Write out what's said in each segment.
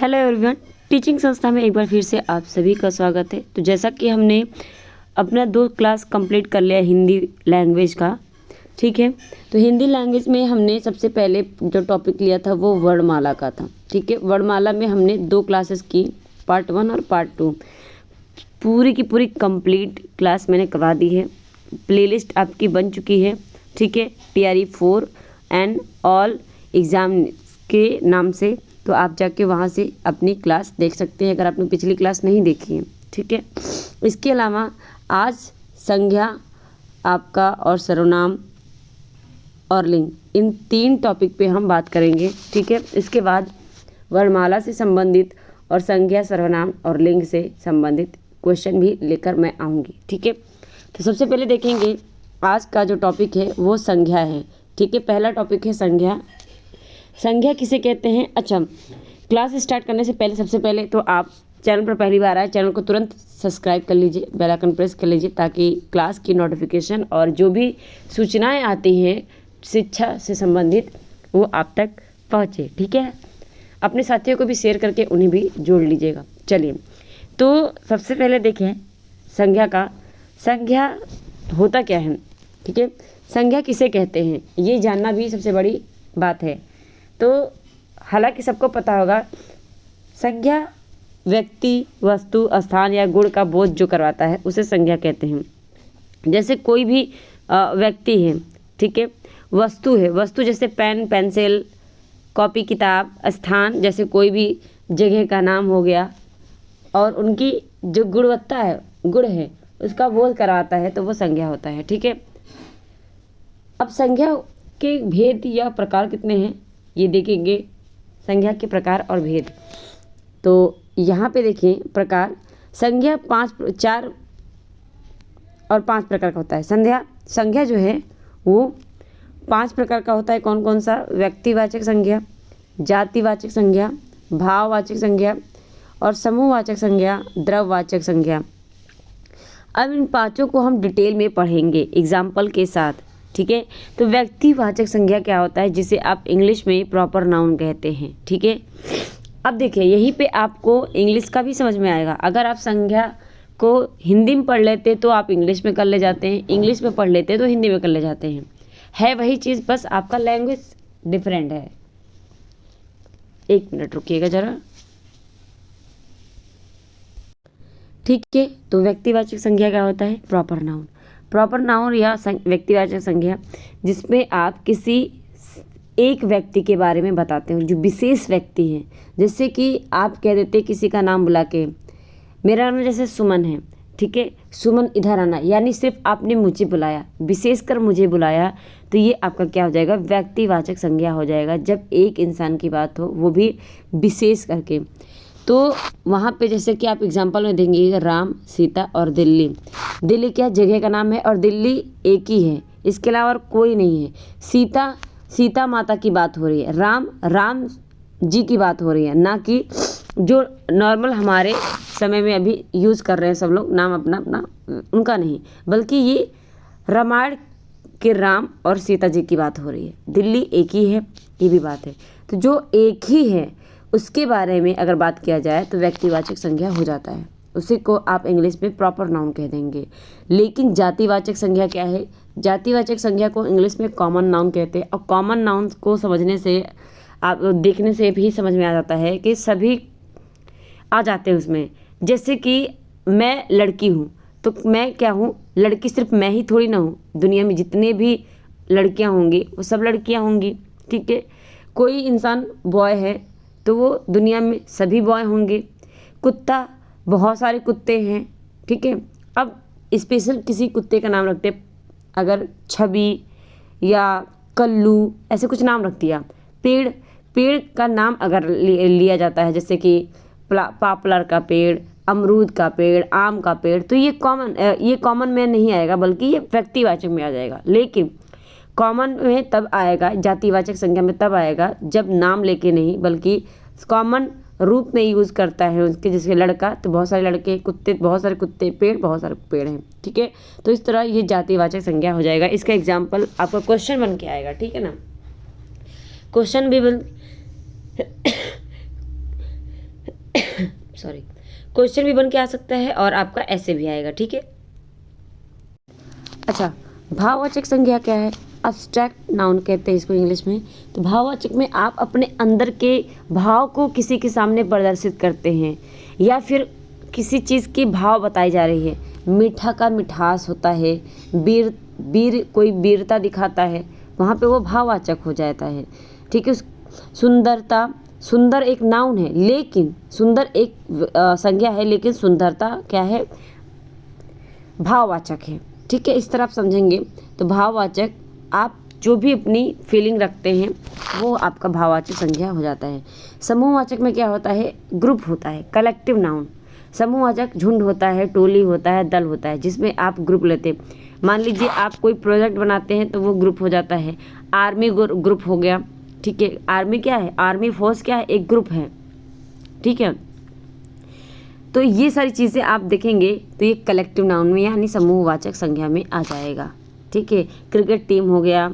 Hello everyone, teaching संस्था में एक बार फिर से आप सभी का स्वागत है। तो जैसा कि हमने अपना 2 क्लास कंप्लीट कर लिया हिंदी लैंग्वेज का, ठीक है। तो हिंदी लैंग्वेज में हमने सबसे पहले जो टॉपिक लिया था वो वर्णमाला का था, ठीक है। वर्णमाला में हमने 2 क्लासेस की, पार्ट 1 और पार्ट 2। पूरी की पूरी कंप्लीट क्लास मैंने करवा दी है। प्लेलिस्ट आपकी बन चुकी है, ठीक है, TRE 4 एंड ऑल एग्ज़ाम के नाम से। तो आप जाके वहाँ से अपनी क्लास देख सकते हैं अगर आपने पिछली क्लास नहीं देखी है, ठीक है। इसके अलावा आज संज्ञा आपका और सर्वनाम और लिंग, इन 3 टॉपिक पे हम बात करेंगे, ठीक है। इसके बाद वर्णमाला से संबंधित और संज्ञा, सर्वनाम और लिंग से संबंधित क्वेश्चन भी लेकर मैं आऊँगी, ठीक है। तो सबसे पहले देखेंगे आज का जो टॉपिक है वो संज्ञा है, ठीक है। पहला टॉपिक है संज्ञा। संज्ञा किसे कहते हैं? अच्छा, क्लास स्टार्ट करने से पहले सबसे पहले तो आप चैनल पर पहली बार आए, चैनल को तुरंत सब्सक्राइब कर लीजिए, बेल आइकन प्रेस कर लीजिए ताकि क्लास की नोटिफिकेशन और जो भी सूचनाएं आती हैं शिक्षा से संबंधित वो आप तक पहुँचे, ठीक है। अपने साथियों को भी शेयर करके उन्हें भी जोड़ लीजिएगा। चलिए, तो सबसे पहले देखें संज्ञा का। संज्ञा होता क्या है, ठीक है। संज्ञा किसे कहते हैं ये जानना भी सबसे बड़ी बात है। तो हालांकि सबको पता होगा, संज्ञा व्यक्ति, वस्तु, स्थान या गुण का बोध जो करवाता है उसे संज्ञा कहते हैं। जैसे कोई भी व्यक्ति है, ठीक है, वस्तु है, वस्तु जैसे पेन, पेंसिल, कॉपी, किताब, स्थान जैसे कोई भी जगह का नाम हो गया, और उनकी जो गुणवत्ता है, गुण है, उसका बोध करवाता है तो वो संज्ञा होता है, ठीक है। अब संज्ञा के भेद या प्रकार कितने हैं ये देखेंगे, संज्ञा के प्रकार और भेद। तो यहाँ पे देखिए प्रकार, संज्ञा 4 और 5 प्रकार का होता है। संज्ञा जो है वो 5 प्रकार का होता है। कौन कौन सा? व्यक्तिवाचक संज्ञा, जातिवाचक संज्ञा, भाववाचक संज्ञा और समूहवाचक संज्ञा, द्रव्यवाचक संज्ञा। अब इन 5 को हम डिटेल में पढ़ेंगे एग्जाम्पल के साथ, ठीक है। तो व्यक्तिवाचक संज्ञा क्या होता है, जिसे आप इंग्लिश में प्रॉपर नाउन कहते हैं, ठीक है। अब देखिए यहीं पे आपको इंग्लिश का भी समझ में आएगा। अगर आप संज्ञा को हिंदी में पढ़ लेते तो आप इंग्लिश में कर ले जाते हैं, इंग्लिश में पढ़ लेते तो हिंदी में कर ले जाते हैं। है वही चीज़, बस आपका लैंग्वेज डिफरेंट है। 1 मिनट रुकिएगा ज़रा, ठीक है। तो व्यक्तिवाचक संज्ञा क्या होता है? Proper noun. प्रॉपर नाउन या व्यक्तिवाचक संज्ञा जिसमें आप किसी एक व्यक्ति के बारे में बताते हो, जो विशेष व्यक्ति है। जैसे कि आप कह देते किसी का नाम बुला के, मेरा नाम जैसे सुमन है, ठीक है, सुमन इधर आना, यानी सिर्फ आपने मुझे बुलाया, विशेषकर मुझे बुलाया, तो ये आपका क्या हो जाएगा? व्यक्तिवाचक संज्ञा हो जाएगा। जब एक इंसान की बात हो वो भी विशेष करके, तो वहाँ पे जैसे कि आप एग्जांपल में देंगे राम, सीता और दिल्ली। दिल्ली क्या जगह का नाम है और दिल्ली एक ही है, इसके अलावा और कोई नहीं है। सीता माता की बात हो रही है, राम जी की बात हो रही है, ना कि जो नॉर्मल हमारे समय में अभी यूज़ कर रहे हैं सब लोग नाम अपना अपना, उनका नहीं, बल्कि ये रामायण के राम और सीता जी की बात हो रही है। दिल्ली एक ही है, ये भी बात है। तो जो एक ही है उसके बारे में अगर बात किया जाए तो व्यक्तिवाचक संज्ञा हो जाता है, उसी को आप इंग्लिश में प्रॉपर नाउन कह देंगे। लेकिन जातिवाचक संज्ञा क्या है? जातिवाचक संज्ञा को इंग्लिश में कॉमन नाउन कहते हैं। और कॉमन नाउन को समझने से, आप देखने से भी समझ में आ जाता है कि सभी आ जाते हैं उसमें। जैसे कि मैं लड़की हूँ तो मैं क्या हूँ? लड़की सिर्फ मैं ही थोड़ी ना हूँ, दुनिया में जितने भी लड़कियाँ होंगी वो सब लड़कियाँ होंगी, ठीक है। कोई इंसान बॉय है तो वो दुनिया में सभी बॉय होंगे। कुत्ता, बहुत सारे कुत्ते हैं, ठीक है। अब स्पेशल किसी कुत्ते का नाम रखते, अगर छवि या कल्लू ऐसे कुछ नाम रख दिया। पेड़ का नाम अगर लिया जाता है, जैसे कि पॉपुलर का पेड़, अमरूद का पेड़, आम का पेड़, तो ये कॉमन में नहीं आएगा, बल्कि ये व्यक्तिवाचक में आ जाएगा। लेकिन कॉमन में तब आएगा, जातिवाचक संज्ञा में तब आएगा जब नाम लेके नहीं, बल्कि कॉमन रूप में यूज़ करता है उसके। जैसे लड़का तो बहुत सारे लड़के, कुत्ते बहुत सारे कुत्ते, पेड़ बहुत सारे पेड़ हैं, ठीक है। तो इस तरह ये जातिवाचक संज्ञा हो जाएगा। इसका एग्जाम्पल आपका क्वेश्चन बन के आएगा, ठीक है ना। क्वेश्चन भी क्वेश्चन भी बन के आ सकता है और आपका ऐसे भी आएगा। ठीक है। अच्छा, भाववाचक संज्ञा क्या है? अब्स्ट्रैक्ट नाउन कहते हैं इसको इंग्लिश में। तो भाववाचक में आप अपने अंदर के भाव को किसी के सामने प्रदर्शित करते हैं या फिर किसी चीज़ की भाव बताई जा रही है। मीठा का मिठास होता है, वीर कोई वीरता दिखाता है, वहाँ पे वो भाववाचक हो जाता है। ठीक है। सुंदरता, सुंदर एक नाउन है लेकिन सुंदर एक संज्ञा है, लेकिन सुंदरता क्या है? भाववाचक है। ठीक है। इस तरह आप समझेंगे तो भाववाचक आप जो भी अपनी फीलिंग रखते हैं वो आपका भाववाचक संज्ञा हो जाता है। समूहवाचक में क्या होता है? ग्रुप होता है, कलेक्टिव नाउन। समूहवाचक झुंड होता है, टोली होता है, दल होता है, जिसमें आप ग्रुप लेते हैं। मान लीजिए आप कोई प्रोजेक्ट बनाते हैं तो वो ग्रुप हो जाता है। आर्मी ग्रुप हो गया। ठीक है। आर्मी क्या है? आर्मी फोर्स क्या है? एक ग्रुप है। ठीक है। तो ये सारी चीज़ें आप देखेंगे तो ये कलेक्टिव नाउन में यानी समूहवाचक संज्ञा में आ जाएगा। ठीक है। क्रिकेट टीम हो गया,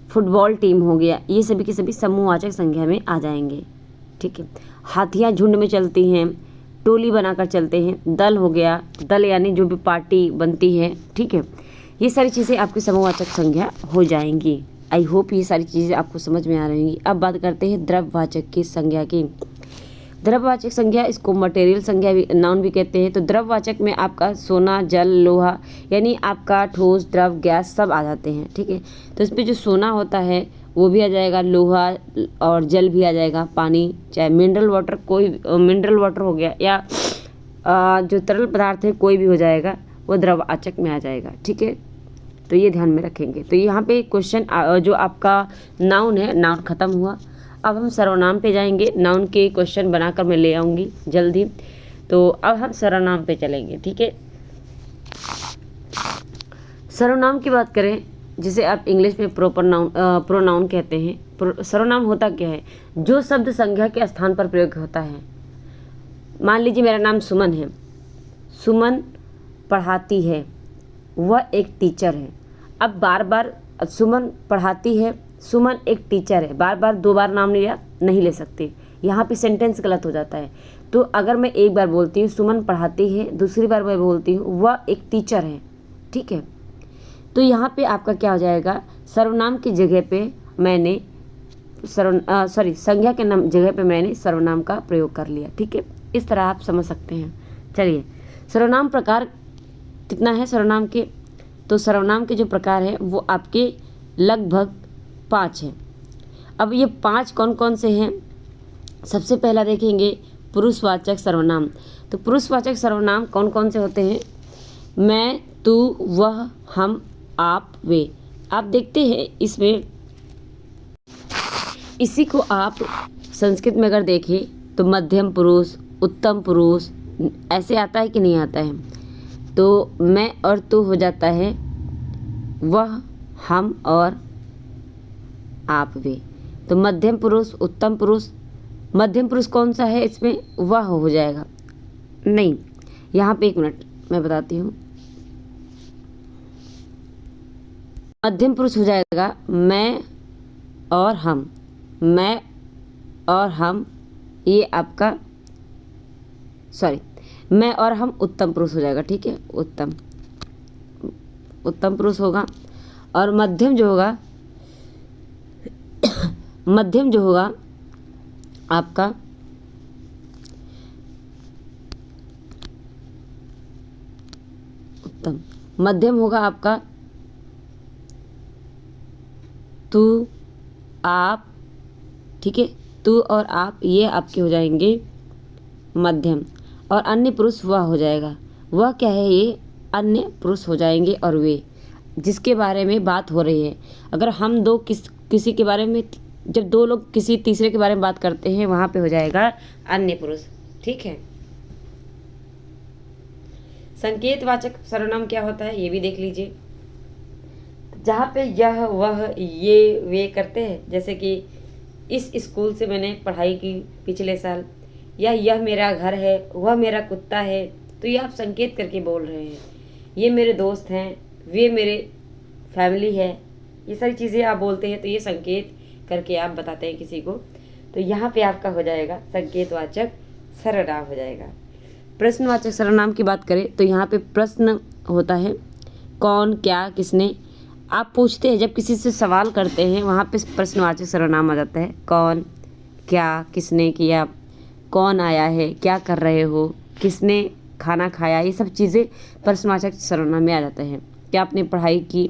फुटबॉल टीम हो गया, ये सभी के सभी समूहवाचक संज्ञा में आ जाएंगे। ठीक है। हाथियाँ झुंड में चलती हैं, टोली बनाकर चलते हैं। दल हो गया, दल यानी जो भी पार्टी बनती है। ठीक है। ये सारी चीज़ें आपकी समूहवाचक संज्ञा हो जाएंगी। आई होप ये सारी चीज़ें आपको समझ में आ रही होंगी। अब बात करते हैं द्रव्यवाचक की संज्ञा की। द्रव्यवाचक संज्ञा, इसको मटेरियल संज्ञा भी नाउन भी कहते हैं। तो द्रव्यवाचक में आपका सोना, जल, लोहा यानी आपका ठोस, द्रव, गैस सब आ जाते हैं। ठीक है। तो इस पर जो सोना होता है वो भी आ जाएगा, लोहा और जल भी आ जाएगा, पानी, चाहे मिनरल वाटर, कोई मिनरल वाटर हो गया या जो तरल पदार्थ है कोई भी हो जाएगा, वो द्रव्यवाचक में आ जाएगा। ठीक है। तो ये ध्यान में रखेंगे। तो यहाँ पे क्वेश्चन जो आपका नाउन है, नाउन खत्म हुआ। अब हम सर्वनाम पे जाएंगे। नाउन के क्वेश्चन बनाकर मैं ले आऊँगी जल्दी। तो अब हम सर्वनाम पे चलेंगे। ठीक है। सर्वनाम की बात करें, जिसे आप इंग्लिश में प्रोनाउन कहते हैं। सर्वनाम होता क्या है? जो शब्द संज्ञा के स्थान पर प्रयोग होता है। मान लीजिए मेरा नाम सुमन है, सुमन पढ़ाती है, वह एक टीचर है। अब बार बार सुमन पढ़ाती है, सुमन एक टीचर है, बार बार दो बार नाम लिया नहीं ले सकते, यहाँ पे सेंटेंस गलत हो जाता है। तो अगर मैं एक बार बोलती हूँ सुमन पढ़ाती है, दूसरी बार मैं बोलती हूँ वह एक टीचर है। ठीक है। तो यहाँ पे आपका क्या हो जाएगा? सर्वनाम की जगह पे मैंने संज्ञा के नाम जगह पे मैंने सर्वनाम का प्रयोग कर लिया। ठीक है। इस तरह आप समझ सकते हैं। चलिए, सर्वनाम प्रकार कितना है सर्वनाम के? तो सर्वनाम के जो प्रकार है वो आपके लगभग 5 हैं। अब ये 5 कौन कौन से हैं? सबसे पहला देखेंगे पुरुषवाचक सर्वनाम। तो पुरुषवाचक सर्वनाम कौन कौन से होते हैं? मैं, तू, वह, हम, आप, वे। आप देखते हैं इसमें, इसी को आप संस्कृत में अगर देखें तो मध्यम पुरुष, उत्तम पुरुष ऐसे आता है कि नहीं आता है? तो मैं और तू हो जाता है वह, हम और आप, वे। तो मध्यम पुरुष, उत्तम पुरुष, मध्यम पुरुष कौन सा है इसमें? वह हो जाएगा। नहीं, यहाँ पे एक मिनट मैं बताती हूँ। मध्यम पुरुष हो जाएगा मैं और हम, मैं और हम, ये आपका मैं और हम उत्तम पुरुष हो जाएगा। ठीक है। उत्तम पुरुष होगा। और मध्यम जो होगा मध्यम जो होगा आपका उत्तम, मध्यम होगा आपका तू, आप। ठीक है। तू और आप ये आपके हो जाएंगे मध्यम। और अन्य पुरुष वह हो जाएगा। वह क्या है? ये अन्य पुरुष हो जाएंगे। और वे जिसके बारे में बात हो रही है। अगर हम दो किसी के बारे में, जब दो लोग किसी तीसरे के बारे में बात करते हैं वहाँ पे हो जाएगा अन्य पुरुष। ठीक है। संकेतवाचक सर्वनाम क्या होता है ये भी देख लीजिए। जहाँ पे यह, वह, ये, वे करते हैं, जैसे कि इस स्कूल से मैंने पढ़ाई की पिछले साल, या यह मेरा घर है, वह मेरा कुत्ता है, तो ये आप संकेत करके बोल रहे हैं। ये मेरे दोस्त हैं, वे मेरे फैमिली है, ये सारी चीज़ें आप बोलते हैं तो ये संकेत करके आप बताते हैं किसी को। तो यहाँ पे आपका हो जाएगा संकेतवाचक सर्वनाम हो जाएगा। प्रश्नवाचक सर्वनाम की बात करें तो यहाँ पे प्रश्न होता है कौन, क्या, किसने। आप पूछते हैं, जब किसी से सवाल करते हैं वहाँ पे प्रश्नवाचक सर्वनाम आ जाता है। कौन, क्या, किसने किया, कौन आया है, क्या कर रहे हो, किसने खाना खाया, ये सब चीज़ें प्रश्नवाचक सर्वनाम में आ जाते हैं। क्या आपने पढ़ाई की,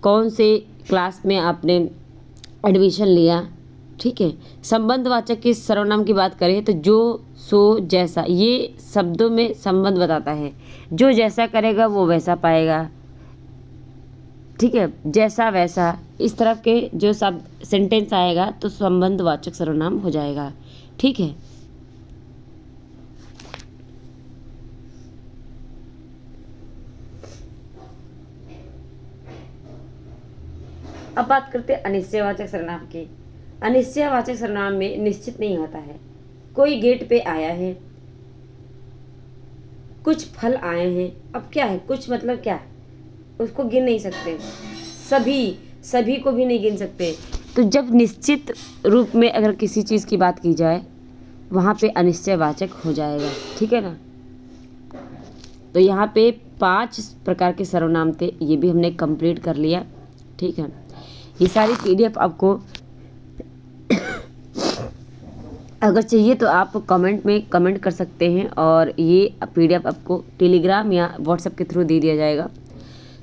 कौन से क्लास में आपने एडमिशन लिया। ठीक है। संबंधवाचक के सर्वनाम की बात करें तो जो, सो, जैसा, ये शब्दों में संबंध बताता है। जो जैसा करेगा वो वैसा पाएगा। ठीक है, जैसा वैसा, इस तरह के जो सब सेंटेंस आएगा तो संबंधवाचक सर्वनाम हो जाएगा। ठीक है। अब बात करते हैं अनिश्चयवाचक सर्वनाम की। अनिश्चयवाचक सर्वनाम में निश्चित नहीं होता है। कोई गेट पे आया है, कुछ फल आए हैं। अब क्या है, कुछ मतलब क्या, उसको गिन नहीं सकते। सभी को भी नहीं गिन सकते। तो जब निश्चित रूप में अगर किसी चीज़ की बात की जाए वहाँ पे अनिश्चयवाचक हो जाएगा। ठीक है ना। तो यहाँ पे 5 प्रकार के सर्वनाम थे, ये भी हमने कंप्लीट कर लिया। ठीक है। ये सारी PDF आपको अगर चाहिए तो आप कमेंट में कमेंट कर सकते हैं और ये PDF आपको टेलीग्राम या व्हाट्सएप के थ्रू दे दिया जाएगा।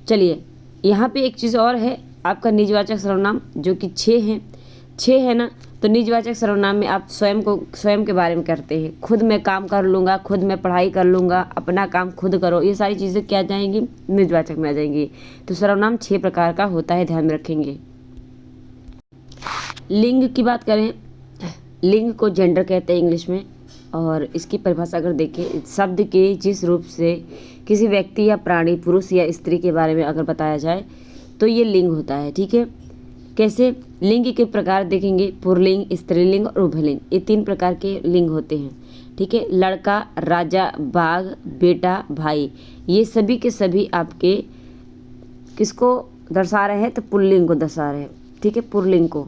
चलिए, यहाँ पे एक चीज़ और है, आपका निजवाचक सर्वनाम जो कि 6 है ना। तो निजवाचक सर्वनाम में आप स्वयं के बारे में करते हैं। खुद मैं काम कर लूँगा, खुद मैं पढ़ाई कर लूँगा, अपना काम खुद करो, ये सारी चीज़ें क्या आ जाएंगी, निजवाचक में आ जाएंगी। तो सर्वनाम 6 प्रकार का होता है, ध्यान में रखेंगे। लिंग की बात करें, लिंग को जेंडर कहते हैं इंग्लिश में। और इसकी परिभाषा अगर देखें, शब्द के जिस रूप से किसी व्यक्ति या प्राणी, पुरुष या स्त्री के बारे में अगर बताया जाए तो ये लिंग होता है। ठीक है। कैसे, लिंग के प्रकार देखेंगे, पुल्लिंग, स्त्रीलिंग और उभयलिंग, ये 3 प्रकार के लिंग होते हैं। ठीक है। लड़का, राजा, बाघ, बेटा, भाई, ये सभी के सभी आपके किसको दर्शा रहे हैं, तो पुल्लिंग को दर्शा रहे हैं। ठीक है, पुल्लिंग को।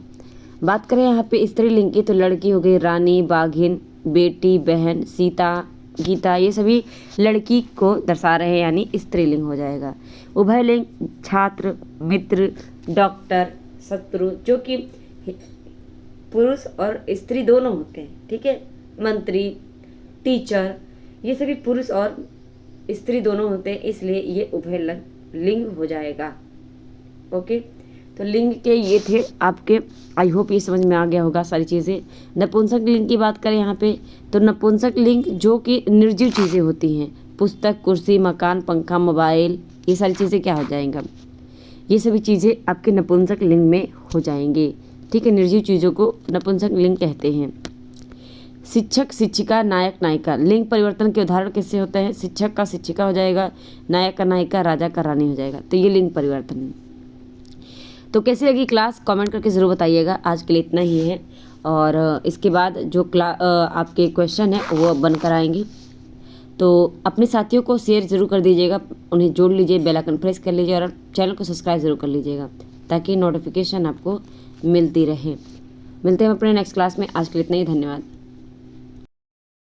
बात करें यहाँ पे स्त्रीलिंग की तो लड़की हो गई रानी, बाघिन, बेटी, बहन, सीता, गीता, ये सभी लड़की को दर्शा रहे हैं, यानी स्त्रीलिंग हो जाएगा। उभयलिंग छात्र, मित्र, डॉक्टर, शत्रु, जो कि पुरुष और स्त्री दोनों होते हैं। ठीक है। मंत्री, टीचर, ये सभी पुरुष और स्त्री दोनों होते हैं, इसलिए ये उभयलिंग हो जाएगा। ओके। तो लिंग के ये थे आपके। आई होप ये समझ में आ गया होगा सारी चीज़ें। नपुंसक लिंग की बात करें यहाँ पे तो नपुंसक लिंग जो कि निर्जीव चीज़ें होती हैं, पुस्तक, कुर्सी, मकान, पंखा, मोबाइल, ये सारी चीज़ें क्या हो जाएंगा, ये सभी चीज़ें आपके नपुंसक लिंग में हो जाएंगे। ठीक है। निर्जीव चीज़ों को नपुंसक लिंग कहते हैं। शिक्षक, शिक्षिका, नायक, नायिका, लिंग परिवर्तन के उदाहरण किससे होते हैं, शिक्षक का शिक्षिका हो जाएगा, नायक का नायिका, राजा का रानी हो जाएगा। तो ये लिंग परिवर्तन। तो कैसी लगी क्लास, कमेंट करके ज़रूर बताइएगा। आज के लिए इतना ही है और इसके बाद जो आपके क्वेश्चन है वो बनकर आएंगे। तो अपने साथियों को शेयर ज़रूर कर दीजिएगा, उन्हें जोड़ लीजिए, बेल आइकन प्रेस कर लीजिए और चैनल को सब्सक्राइब ज़रूर कर लीजिएगा ताकि नोटिफिकेशन आपको मिलती रहे। मिलते हैं अपने नेक्स्ट क्लास में। आज के लिए इतना ही, धन्यवाद।